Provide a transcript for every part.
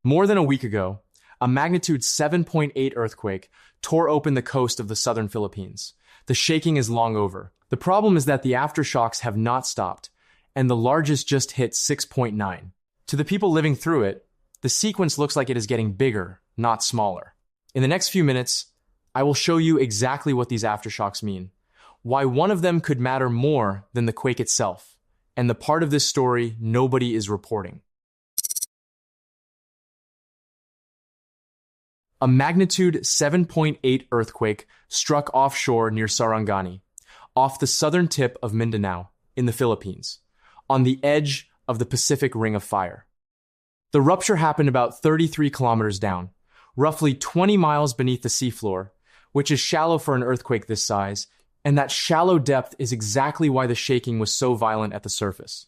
More than a week ago, a magnitude 7.8 earthquake tore open the coast of the southern Philippines. The shaking is long over. The problem is that the aftershocks have not stopped, and the largest just hit 6.9. To the people living through it, the sequence looks like it is getting bigger, not smaller. In the next few minutes, I will show you exactly what these aftershocks mean, why one of them could matter more than the quake itself, and the part of this story nobody is reporting. A magnitude 7.8 earthquake struck offshore near Sarangani, off the southern tip of Mindanao, in the Philippines, on the edge of the Pacific Ring of Fire. The rupture happened about 33 kilometers down, roughly 20 miles beneath the seafloor, which is shallow for an earthquake this size, and that shallow depth is exactly why the shaking was so violent at the surface.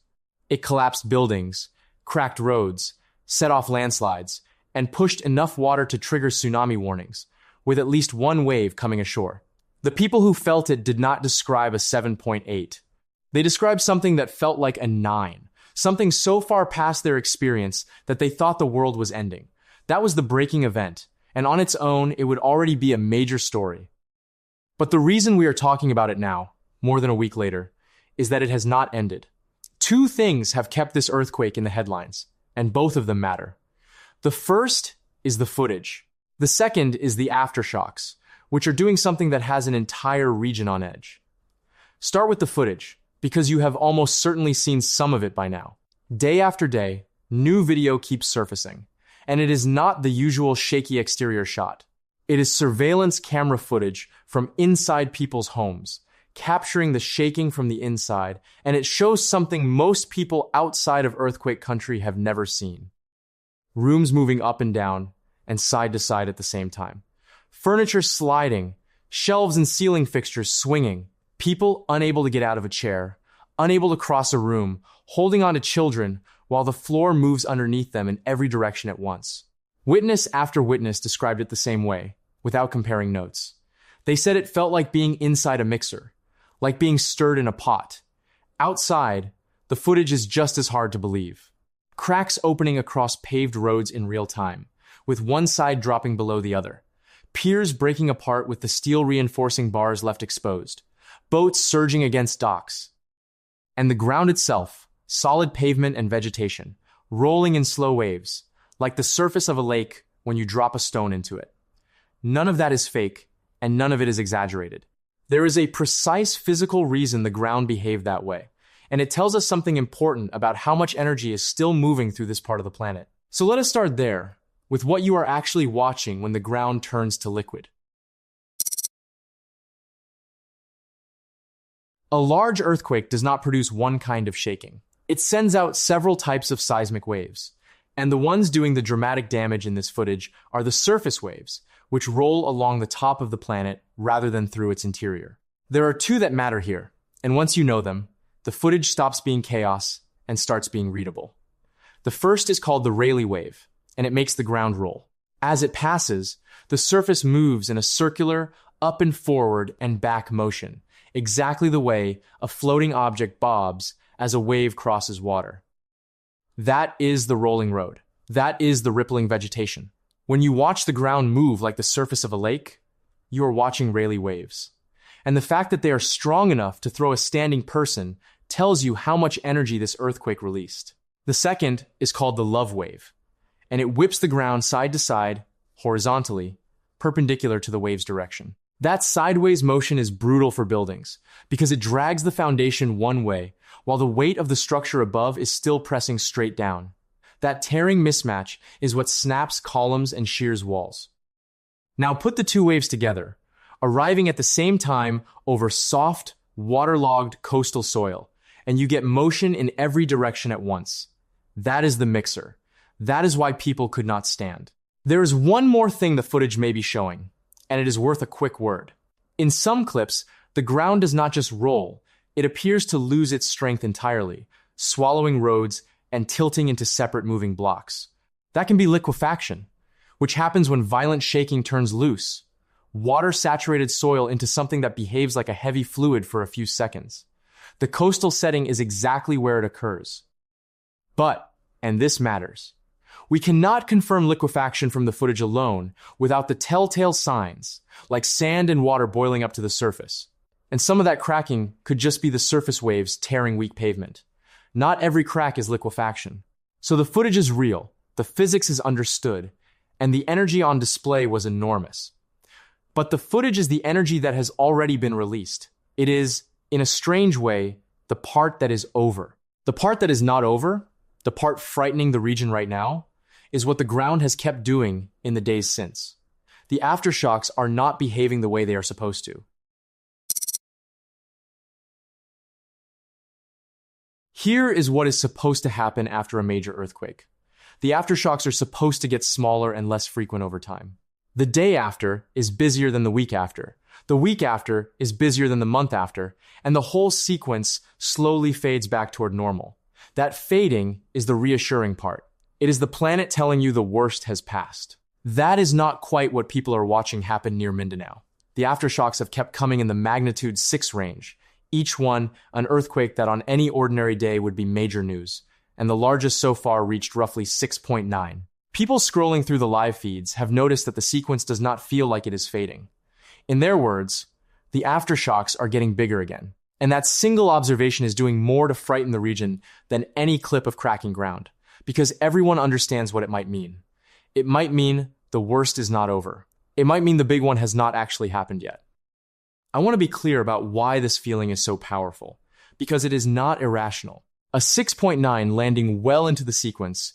It collapsed buildings, cracked roads, set off landslides, and pushed enough water to trigger tsunami warnings, with at least one wave coming ashore. The people who felt it did not describe a 7.8. They described something that felt like a 9, something so far past their experience that they thought the world was ending. That was the breaking event, and on its own, it would already be a major story. But the reason we are talking about it now, more than a week later, is that it has not ended. Two things have kept this earthquake in the headlines, and both of them matter. The first is the footage. The second is the aftershocks, which are doing something that has an entire region on edge. Start with the footage, because you have almost certainly seen some of it by now. Day after day, new video keeps surfacing, and it is not the usual shaky exterior shot. It is surveillance camera footage from inside people's homes, capturing the shaking from the inside, and it shows something most people outside of earthquake country have never seen. Rooms moving up and down, and side to side at the same time. Furniture sliding, shelves and ceiling fixtures swinging, people unable to get out of a chair, unable to cross a room, holding on to children while the floor moves underneath them in every direction at once. Witness after witness described it the same way, without comparing notes. They said it felt like being inside a mixer, like being stirred in a pot. Outside, the footage is just as hard to believe. Cracks opening across paved roads in real time, with one side dropping below the other. Piers breaking apart with the steel reinforcing bars left exposed. Boats surging against docks. And the ground itself, solid pavement and vegetation, rolling in slow waves, like the surface of a lake when you drop a stone into it. None of that is fake, and none of it is exaggerated. There is a precise physical reason the ground behaved that way, and it tells us something important about how much energy is still moving through this part of the planet. So let us start there, with what you are actually watching when the ground turns to liquid. A large earthquake does not produce one kind of shaking. It sends out several types of seismic waves, and the ones doing the dramatic damage in this footage are the surface waves, which roll along the top of the planet rather than through its interior. There are two that matter here, and once you know them, the footage stops being chaos and starts being readable. The first is called the Rayleigh wave, and it makes the ground roll. As it passes, the surface moves in a circular, up and forward and back motion, exactly the way a floating object bobs as a wave crosses water. That is the rolling road. That is the rippling vegetation. When you watch the ground move like the surface of a lake, you are watching Rayleigh waves. And the fact that they are strong enough to throw a standing person tells you how much energy this earthquake released. The second is called the love wave, and it whips the ground side to side, horizontally, perpendicular to the wave's direction. That sideways motion is brutal for buildings, because it drags the foundation one way, while the weight of the structure above is still pressing straight down. That tearing mismatch is what snaps columns and shears walls. Now put the two waves together, arriving at the same time over soft, waterlogged coastal soil, and you get motion in every direction at once. That is the mixer. That is why people could not stand. There is one more thing the footage may be showing, and it is worth a quick word. In some clips, the ground does not just roll, it appears to lose its strength entirely, swallowing roads and tilting into separate moving blocks. That can be liquefaction, which happens when violent shaking turns loose, water-saturated soil into something that behaves like a heavy fluid for a few seconds. The coastal setting is exactly where it occurs. But, and this matters, We cannot confirm liquefaction from the footage alone without the telltale signs, like sand and water boiling up to the surface. And some of that cracking could just be the surface waves tearing weak pavement. Not every crack is liquefaction. So the footage is real, the physics is understood, and the energy on display was enormous. But the footage is the energy that has already been released. It is, in a strange way, the part that is over. The part that is not over, the part frightening the region right now, is what the ground has kept doing in the days since. The aftershocks are not behaving the way they are supposed to. Here is what is supposed to happen after a major earthquake. The aftershocks are supposed to get smaller and less frequent over time. The day after is busier than the week after. The week after is busier than the month after, and the whole sequence slowly fades back toward normal. That fading is the reassuring part. It is the planet telling you the worst has passed. That is not quite what people are watching happen near Mindanao. The aftershocks have kept coming in the magnitude 6 range, each one an earthquake that on any ordinary day would be major news, and the largest so far reached roughly 6.9. People scrolling through the live feeds have noticed that the sequence does not feel like it is fading. In their words, the aftershocks are getting bigger again. And that single observation is doing more to frighten the region than any clip of cracking ground, because everyone understands what it might mean. It might mean the worst is not over. It might mean the big one has not actually happened yet. I want to be clear about why this feeling is so powerful, because it is not irrational. A 6.9 landing well into the sequence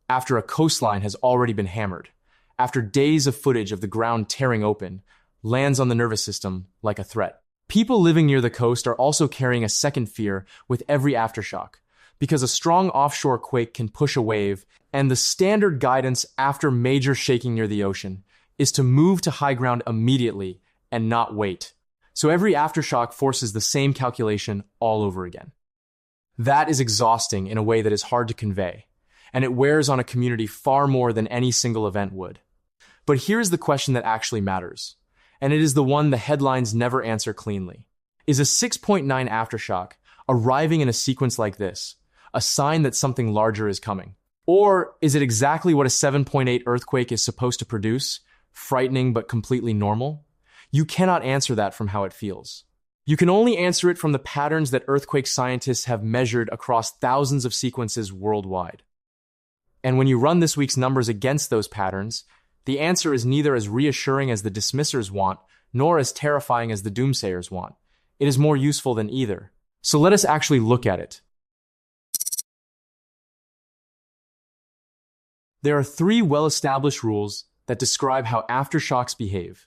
after a coastline has already been hammered, after days of footage of the ground tearing open, lands on the nervous system like a threat. People living near the coast are also carrying a second fear with every aftershock, because a strong offshore quake can push a wave, and the standard guidance after major shaking near the ocean is to move to high ground immediately and not wait. So every aftershock forces the same calculation all over again. That is exhausting in a way that is hard to convey, and it wears on a community far more than any single event would. But here's the question that actually matters, and it is the one the headlines never answer cleanly. Is a 6.9 aftershock arriving in a sequence like this a sign that something larger is coming? Or is it exactly what a 7.8 earthquake is supposed to produce, frightening but completely normal? You cannot answer that from how it feels. You can only answer it from the patterns that earthquake scientists have measured across thousands of sequences worldwide. And when you run this week's numbers against those patterns, the answer is neither as reassuring as the dismissers want, nor as terrifying as the doomsayers want. It is more useful than either. So let us actually look at it. There are 3 well-established rules that describe how aftershocks behave,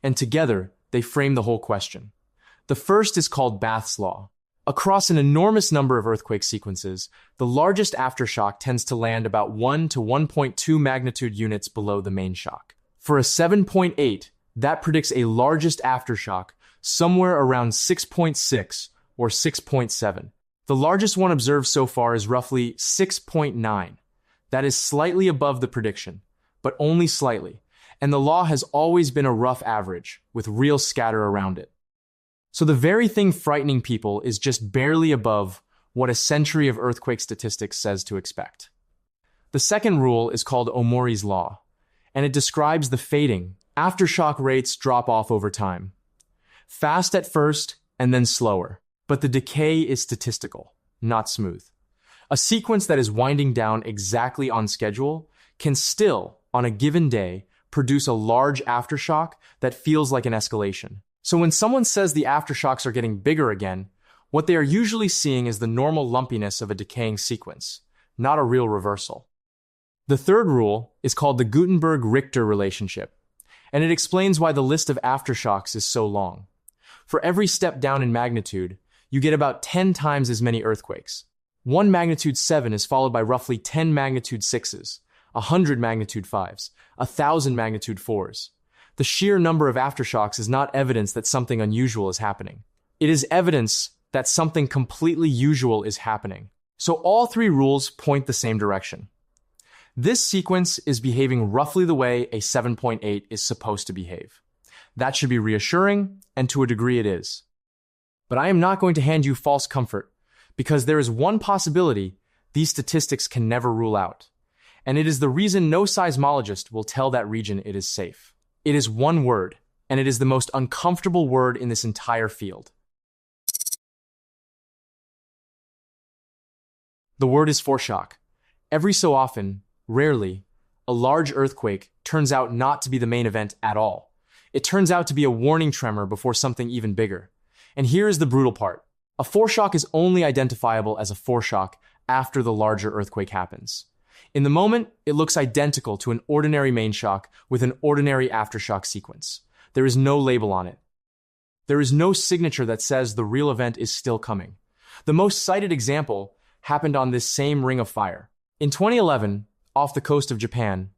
and together they frame the whole question. The first is called Bath's Law. Across an enormous number of earthquake sequences, the largest aftershock tends to land about 1 to 1.2 magnitude units below the main shock. For a 7.8, that predicts a largest aftershock somewhere around 6.6 or 6.7. The largest one observed so far is roughly 6.9. That is slightly above the prediction, but only slightly, and the law has always been a rough average, with real scatter around it. So the very thing frightening people is just barely above what a century of earthquake statistics says to expect. The second rule is called Omori's Law, and it describes the fading. Aftershock rates drop off over time. Fast at first, and then slower. But the decay is statistical, not smooth. A sequence that is winding down exactly on schedule can still, on a given day, produce a large aftershock that feels like an escalation. So when someone says the aftershocks are getting bigger again, what they are usually seeing is the normal lumpiness of a decaying sequence, not a real reversal. The third rule is called the Gutenberg-Richter relationship, and it explains why the list of aftershocks is so long. For every step down in magnitude, you get about 10 times as many earthquakes. One magnitude 7 is followed by roughly 10 magnitude 6s, 100 magnitude 5s, 1,000 magnitude 4s. The sheer number of aftershocks is not evidence that something unusual is happening. It is evidence that something completely usual is happening. So all 3 rules point the same direction. This sequence is behaving roughly the way a 7.8 is supposed to behave. That should be reassuring, and to a degree it is. But I am not going to hand you false comfort, because there is one possibility these statistics can never rule out. And it is the reason no seismologist will tell that region it is safe. It is one word, and it is the most uncomfortable word in this entire field. The word is foreshock. Every so often, rarely, a large earthquake turns out not to be the main event at all. It turns out to be a warning tremor before something even bigger. And here is the brutal part. A foreshock is only identifiable as a foreshock after the larger earthquake happens. In the moment, it looks identical to an ordinary main shock with an ordinary aftershock sequence. There is no label on it. There is no signature that says the real event is still coming. The most cited example happened on this same ring of fire. In 2011, off the coast of Japan,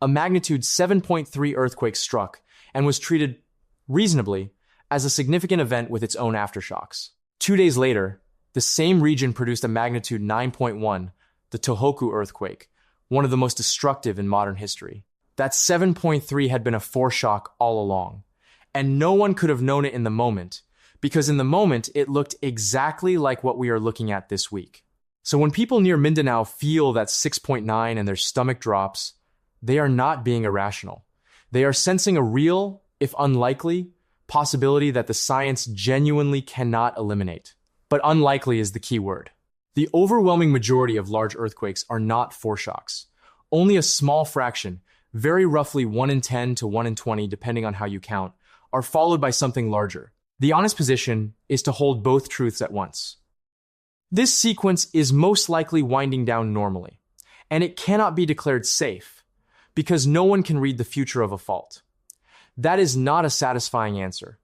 a magnitude 7.3 earthquake struck and was treated reasonably as a significant event with its own aftershocks. 2 days later, the same region produced a magnitude 9.1, the Tohoku earthquake, one of the most destructive in modern history. That 7.3 had been a foreshock all along, and no one could have known it in the moment, because in the moment it looked exactly like what we are looking at this week. So when people near Mindanao feel that 6.9 and their stomach drops, they are not being irrational. They are sensing a real, if unlikely, possibility that the science genuinely cannot eliminate. But unlikely is the key word. The overwhelming majority of large earthquakes are not foreshocks. Only a small fraction, very roughly 1 in 10 to 1 in 20, depending on how you count, are followed by something larger. The honest position is to hold both truths at once. This sequence is most likely winding down normally, and it cannot be declared safe, because no one can read the future of a fault. That is not a satisfying answer,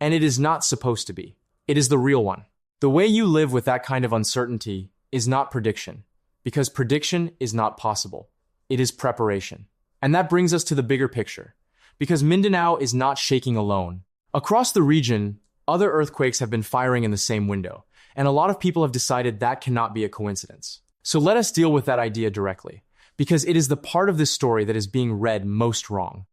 and it is not supposed to be. It is the real one. The way you live with that kind of uncertainty is not prediction, because prediction is not possible. It is preparation. And that brings us to the bigger picture, because Mindanao is not shaking alone. Across the region, other earthquakes have been firing in the same window, and a lot of people have decided that cannot be a coincidence. So let us deal with that idea directly, because it is the part of this story that is being read most wrong.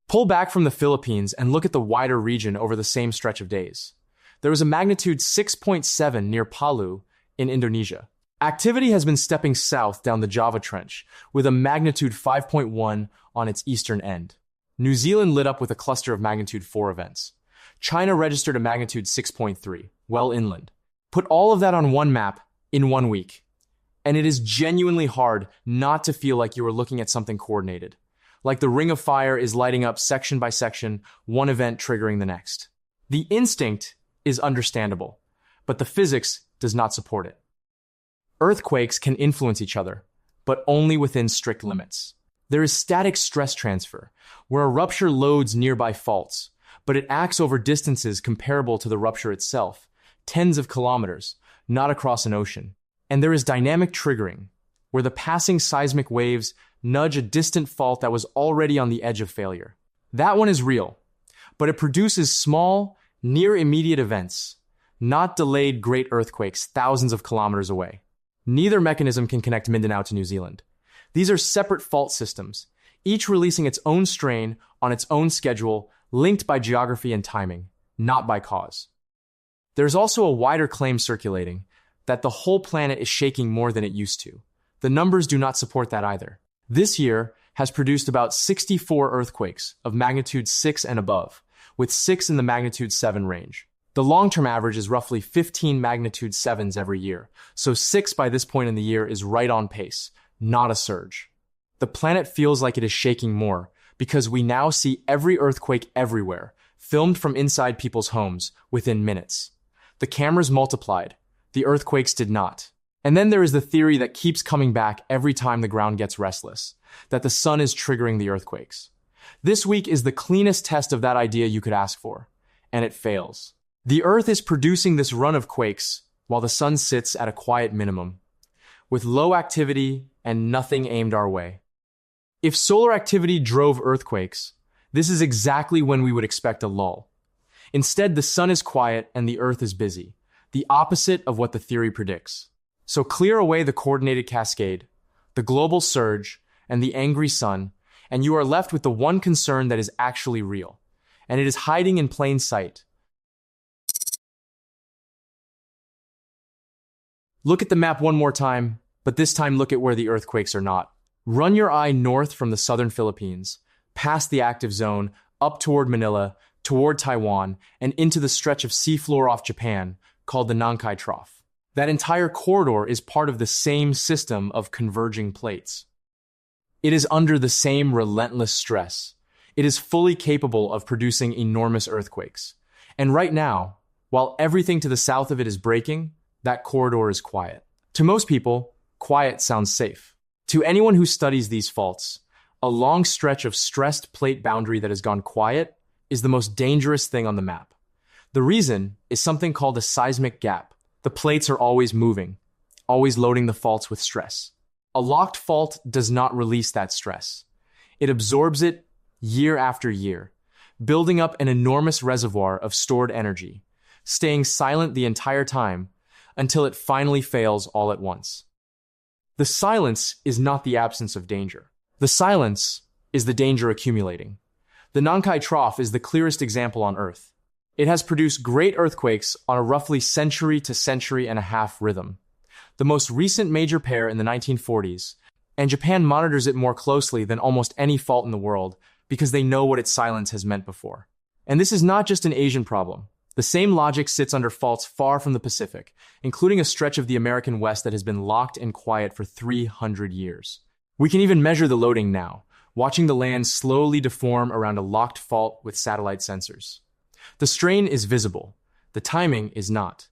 Pull back from the Philippines and look at the wider region over the same stretch of days. There was a magnitude 6.7 near Palu in Indonesia. Activity has been stepping south down the Java Trench, with a magnitude 5.1 on its eastern end. New Zealand lit up with a cluster of magnitude 4 events. China registered a magnitude 6.3, well inland. Put all of that on one map in 1 week, and it is genuinely hard not to feel like you are looking at something coordinated. Like the ring of fire is lighting up section by section, one event triggering the next. The instinct is understandable, but the physics does not support it. Earthquakes can influence each other, but only within strict limits. There is static stress transfer, where a rupture loads nearby faults, but it acts over distances comparable to the rupture itself, tens of kilometers, not across an ocean. And there is dynamic triggering, where the passing seismic waves nudge a distant fault that was already on the edge of failure. That one is real, but it produces small, near-immediate events, not delayed great earthquakes thousands of kilometers away. Neither mechanism can connect Mindanao to New Zealand. These are separate fault systems, each releasing its own strain on its own schedule, linked by geography and timing, not by cause. There's also a wider claim circulating that the whole planet is shaking more than it used to. The numbers do not support that either. This year has produced about 64 earthquakes of magnitude 6 and above, with 6 in the magnitude 7 range. The long-term average is roughly 15 magnitude 7s every year, so 6 by this point in the year is right on pace, not a surge. The planet feels like it is shaking more because we now see every earthquake everywhere, filmed from inside people's homes within minutes. The cameras multiplied, the earthquakes did not. And then there is the theory that keeps coming back every time the ground gets restless, that the sun is triggering the earthquakes. This week is the cleanest test of that idea you could ask for, and it fails. The Earth is producing this run of quakes while the sun sits at a quiet minimum, with low activity and nothing aimed our way. If solar activity drove earthquakes, this is exactly when we would expect a lull. Instead, the sun is quiet and the Earth is busy, the opposite of what the theory predicts. So clear away the coordinated cascade, the global surge, and the angry sun, and you are left with the one concern that is actually real, and it is hiding in plain sight. Look at the map one more time, but this time look at where the earthquakes are not. Run your eye north from the southern Philippines, past the active zone, up toward Manila, toward Taiwan, and into the stretch of seafloor off Japan called the Nankai Trough. That entire corridor is part of the same system of converging plates. It is under the same relentless stress. It is fully capable of producing enormous earthquakes. And right now, while everything to the south of it is breaking, that corridor is quiet. To most people, quiet sounds safe. To anyone who studies these faults, a long stretch of stressed plate boundary that has gone quiet is the most dangerous thing on the map. The reason is something called a seismic gap. The plates are always moving, always loading the faults with stress. A locked fault does not release that stress. It absorbs it year after year, building up an enormous reservoir of stored energy, staying silent the entire time until it finally fails all at once. The silence is not the absence of danger. The silence is the danger accumulating. The Nankai Trough is the clearest example on Earth. It has produced great earthquakes on a roughly century to century and a half rhythm, the most recent major pair in the 1940s, and Japan monitors it more closely than almost any fault in the world because they know what its silence has meant before. And this is not just an Asian problem. The same logic sits under faults far from the Pacific, including a stretch of the American West that has been locked and quiet for 300 years. We can even measure the loading now, watching the land slowly deform around a locked fault with satellite sensors. The strain is visible. The timing is not.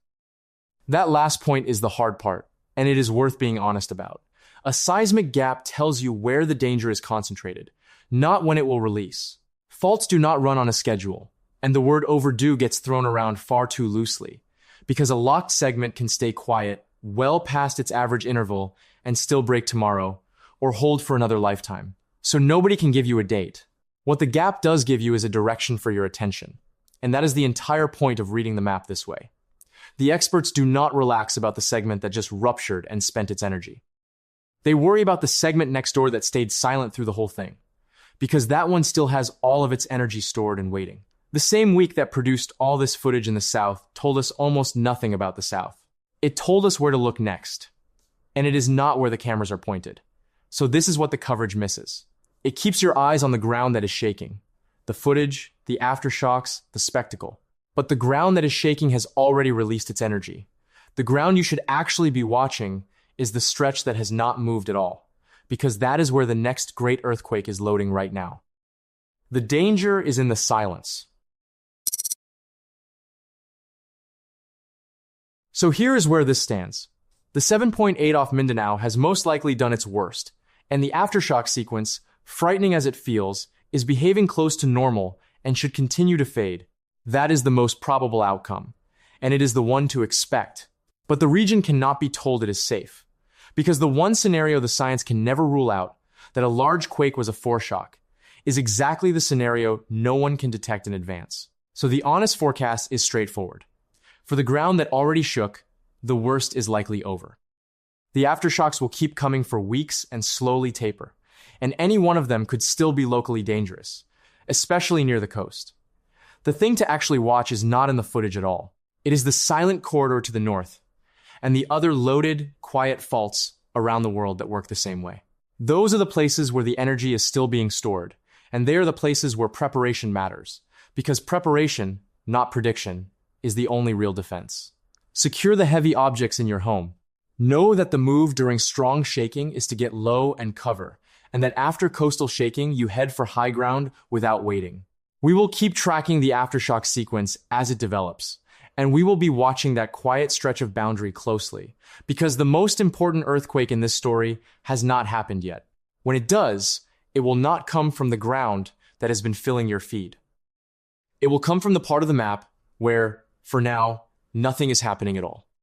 That last point is the hard part, and it is worth being honest about. A seismic gap tells you where the danger is concentrated, not when it will release. Faults do not run on a schedule, and the word overdue gets thrown around far too loosely, because a locked segment can stay quiet well past its average interval and still break tomorrow, or hold for another lifetime. So nobody can give you a date. What the gap does give you is a direction for your attention, and that is the entire point of reading the map this way. The experts do not relax about the segment that just ruptured and spent its energy. They worry about the segment next door that stayed silent through the whole thing, because that one still has all of its energy stored and waiting. The same week that produced all this footage in the South told us almost nothing about the South. It told us where to look next, and it is not where the cameras are pointed. So this is what the coverage misses. It keeps your eyes on the ground that is shaking. The footage, the aftershocks, the spectacle. But the ground that is shaking has already released its energy. The ground you should actually be watching is the stretch that has not moved at all, because that is where the next great earthquake is loading right now. The danger is in the silence. So here is where this stands. The 7.8 off Mindanao has most likely done its worst, and the aftershock sequence, frightening as it feels, is behaving close to normal and should continue to fade. That is the most probable outcome, and it is the one to expect. But the region cannot be told it is safe, because the one scenario the science can never rule out, that a large quake was a foreshock, is exactly the scenario no one can detect in advance. So the honest forecast is straightforward. For the ground that already shook, the worst is likely over. The aftershocks will keep coming for weeks and slowly taper, and any one of them could still be locally dangerous, especially near the coast. The thing to actually watch is not in the footage at all. It is the silent corridor to the north, and the other loaded, quiet faults around the world that work the same way. Those are the places where the energy is still being stored, and they are the places where preparation matters, because preparation, not prediction, is the only real defense. Secure the heavy objects in your home. Know that the move during strong shaking is to get low and cover, and that after coastal shaking, you head for high ground without waiting. We will keep tracking the aftershock sequence as it develops, and we will be watching that quiet stretch of boundary closely, because the most important earthquake in this story has not happened yet. When it does, it will not come from the ground that has been filling your feed. It will come from the part of the map where, for now, nothing is happening at all.